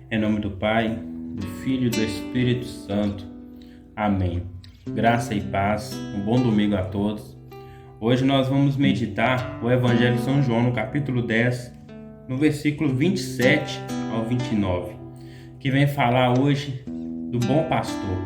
Em nome do Pai, do Filho e do Espírito Santo. Amém. Graça e paz, um bom domingo a todos. Hoje nós vamos meditar o Evangelho de São João, no capítulo 10, no versículo 27 ao 29, que vem falar hoje do bom pastor,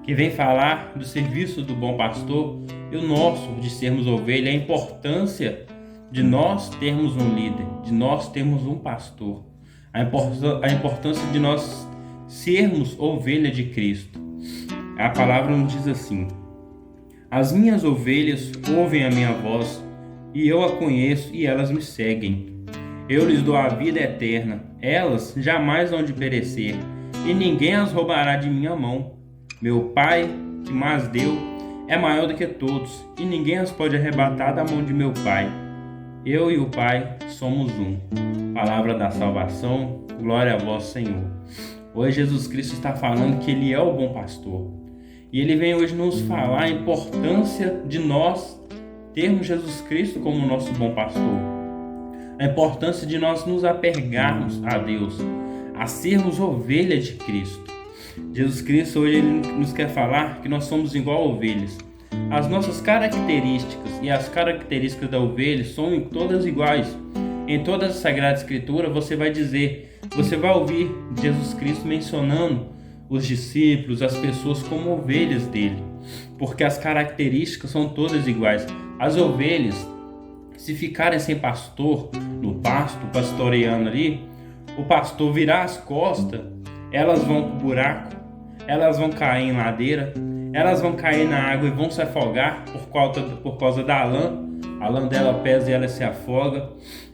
que vem falar do serviço do bom pastor e o nosso de sermos ovelha, a importância de nós termos um líder, de nós termos um pastor, a importância de nós sermos ovelha de Cristo. A palavra nos diz assim: as minhas ovelhas ouvem a minha voz, e eu a conheço e elas me seguem. Eu lhes dou a vida eterna, elas jamais hão de perecer, e ninguém as roubará de minha mão. Meu Pai, que mas deu, é maior do que todos, e ninguém as pode arrebatar da mão de meu Pai. Eu e o Pai somos um. Palavra da salvação, glória a vós, Senhor. Hoje Jesus Cristo está falando que Ele é o bom pastor. E Ele vem hoje nos falar a importância de nós termos Jesus Cristo como nosso bom pastor. A importância de nós nos apegarmos a Deus, a sermos ovelha de Cristo. Jesus Cristo hoje Ele nos quer falar que nós somos igual ovelhas. As nossas características e as características da ovelha são todas iguais. Em toda a Sagrada Escritura você vai ouvir Jesus Cristo mencionando os discípulos, as pessoas como ovelhas dele, porque as características são todas iguais. As ovelhas, se ficarem sem pastor no pasto, pastoreando ali, o pastor virar as costas, elas vão pro buraco, elas vão cair em ladeira, elas vão cair na água e vão se afogar por causa da lã. A lã dela pesa e ela se afoga.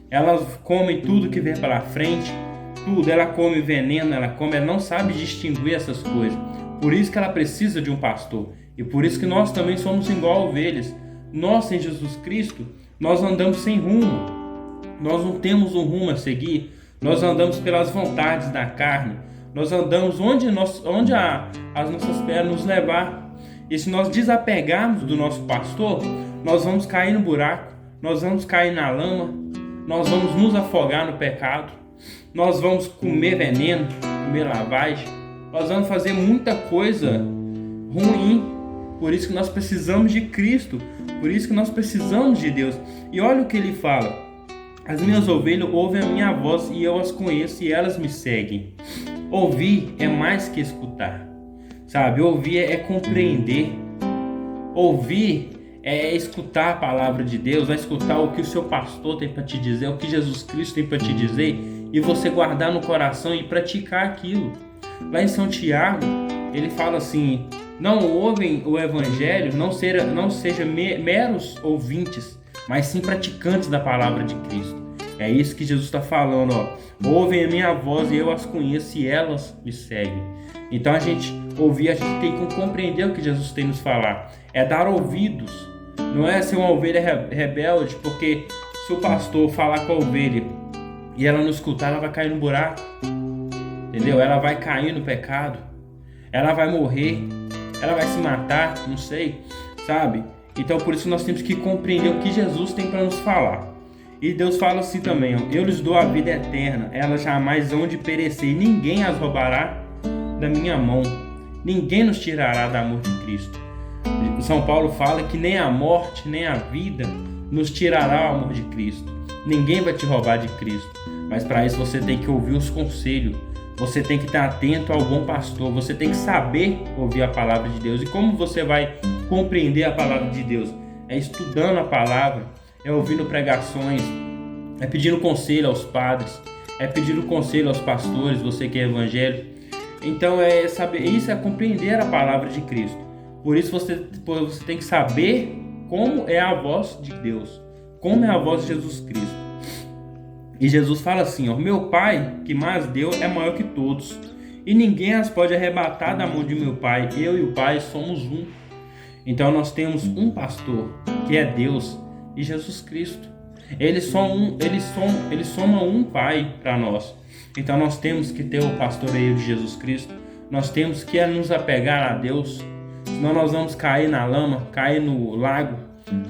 Elas comem tudo que vem pela frente, tudo. Ela come veneno, ela não sabe distinguir essas coisas. Por isso que ela precisa de um pastor. E por isso que nós também somos igual ovelhas. Nós, sem Jesus Cristo, nós andamos sem rumo. Nós não temos um rumo a seguir. Nós andamos pelas vontades da carne. Nós andamos onde as nossas pernas nos levar. E se nós desapegarmos do nosso pastor, nós vamos cair no buraco, nós vamos cair na lama, nós vamos nos afogar no pecado, nós vamos comer veneno, comer lavagem, nós vamos fazer muita coisa ruim. Por isso que nós precisamos de Cristo, por isso que nós precisamos de Deus. E olha o que ele fala: as minhas ovelhas ouvem a minha voz e eu as conheço e elas me seguem. Ouvir é mais que escutar, sabe? Ouvir é compreender. Ouvir é escutar a palavra de Deus, é escutar o que o seu pastor tem para te dizer, o que Jesus Cristo tem para te dizer, e você guardar no coração e praticar aquilo. Lá em São Tiago, ele fala assim: não ouvem o evangelho, não sejam meros ouvintes, mas sim praticantes da palavra de Cristo. É isso que Jesus está falando, ó. Ouvem a minha voz e eu as conheço e elas me seguem. Então a gente tem que compreender o que Jesus tem nos falar. É dar ouvidos. Não é ser uma ovelha rebelde, porque se o pastor falar com a ovelha e ela não escutar, ela vai cair no buraco. Entendeu? Ela vai cair no pecado. Ela vai morrer. Ela vai se matar, não sei, sabe? Então por isso nós temos que compreender o que Jesus tem para nos falar. E Deus fala assim também, ó: eu lhes dou a vida eterna, elas jamais hão de perecer, e ninguém as roubará da minha mão. Ninguém nos tirará do amor de Cristo. São Paulo fala que nem a morte, nem a vida nos tirará o amor de Cristo. Ninguém vai te roubar de Cristo. Mas para isso você tem que ouvir os conselhos. Você tem que estar atento ao bom pastor. Você tem que saber ouvir a palavra de Deus. E como você vai compreender a palavra de Deus? É estudando a palavra, é ouvindo pregações, é pedindo conselho aos padres, é pedindo conselho aos pastores, você que é evangélico. Então é saber, isso é compreender a palavra de Cristo. Por isso você tem que saber como é a voz de Deus, como é a voz de Jesus Cristo. E Jesus fala assim, ó: meu Pai, que mas deu, é maior que todos, e ninguém as pode arrebatar da mão de meu Pai. Eu e o Pai somos um. Então nós temos um pastor, que é Deus e Jesus Cristo. Ele soma um Pai para nós. Então nós temos que ter o pastoreio de Jesus Cristo. Nós temos que nos apegar a Deus. Senão nós vamos cair na lama, cair no lago.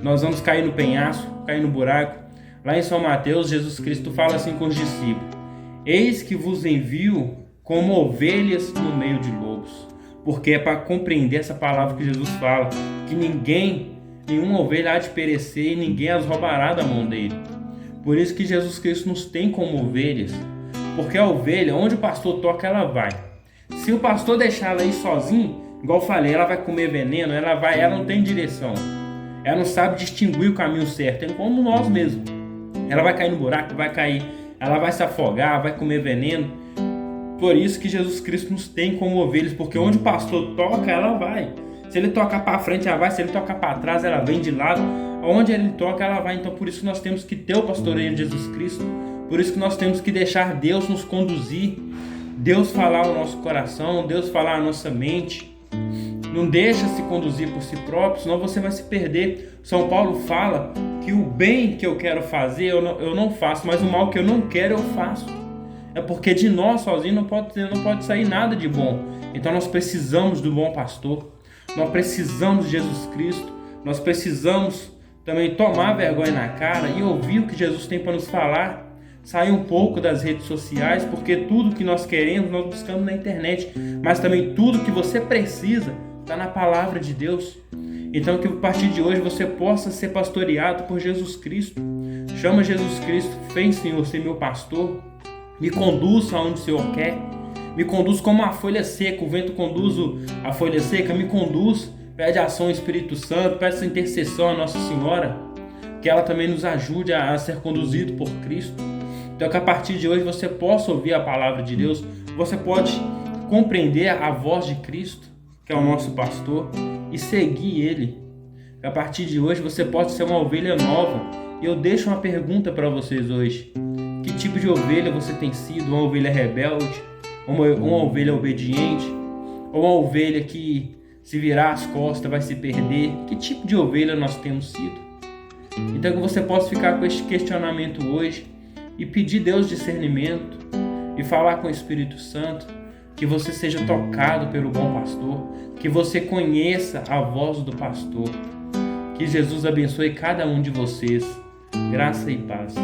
Nós vamos cair no penhasco, cair no buraco. Lá em São Mateus, Jesus Cristo fala assim com os discípulos: eis que vos envio como ovelhas no meio de lobos. Porque é para compreender essa palavra que Jesus fala, que nenhuma ovelha há de perecer e ninguém as roubará da mão dele. Por isso que Jesus Cristo nos tem como ovelhas, porque a ovelha, onde o pastor toca, ela vai. Se o pastor deixar ela ir sozinho, igual eu falei, ela vai comer veneno, ela não tem direção, ela não sabe distinguir o caminho certo, é como nós mesmos. Ela vai cair no buraco, ela vai se afogar, vai comer veneno. Por isso que Jesus Cristo nos tem como ovelhas, porque onde o pastor toca, ela vai. Se ele tocar para frente, ela vai. Se ele tocar para trás, ela vem de lado. Onde ele toca, ela vai. Então, por isso que nós temos que ter o pastoreio de Jesus Cristo. Por isso que nós temos que deixar Deus nos conduzir. Deus falar o nosso coração, Deus falar a nossa mente. Não deixa se conduzir por si próprio, senão você vai se perder. São Paulo fala que o bem que eu quero fazer, eu não faço, mas o mal que eu não quero, eu faço. É porque de nós sozinhos não pode sair nada de bom. Então nós precisamos do bom pastor. Nós precisamos de Jesus Cristo. Nós precisamos também tomar vergonha na cara e ouvir o que Jesus tem para nos falar. Sair um pouco das redes sociais, porque tudo que nós queremos nós buscamos na internet. Mas também tudo que você precisa está na palavra de Deus. Então que a partir de hoje você possa ser pastoreado por Jesus Cristo. Chama Jesus Cristo, vem Senhor, ser meu pastor. Me conduz aonde o Senhor quer. Me conduz como a folha seca. O vento conduz a folha seca. Me conduz. Pede ação ao Espírito Santo. Pede essa intercessão à Nossa Senhora. Que ela também nos ajude a ser conduzido por Cristo. Então que a partir de hoje você possa ouvir a palavra de Deus. Você pode compreender a voz de Cristo, que é o nosso pastor, e seguir Ele. Que a partir de hoje você possa ser uma ovelha nova. E eu deixo uma pergunta para vocês hoje. Que tipo de ovelha você tem sido? Uma ovelha rebelde? Uma ovelha obediente? Ou uma ovelha que se virar as costas vai se perder? Que tipo de ovelha nós temos sido? Então que você possa ficar com este questionamento hoje e pedir Deus discernimento e falar com o Espírito Santo, que você seja tocado pelo bom pastor, que você conheça a voz do pastor. Que Jesus abençoe cada um de vocês. Graça e paz.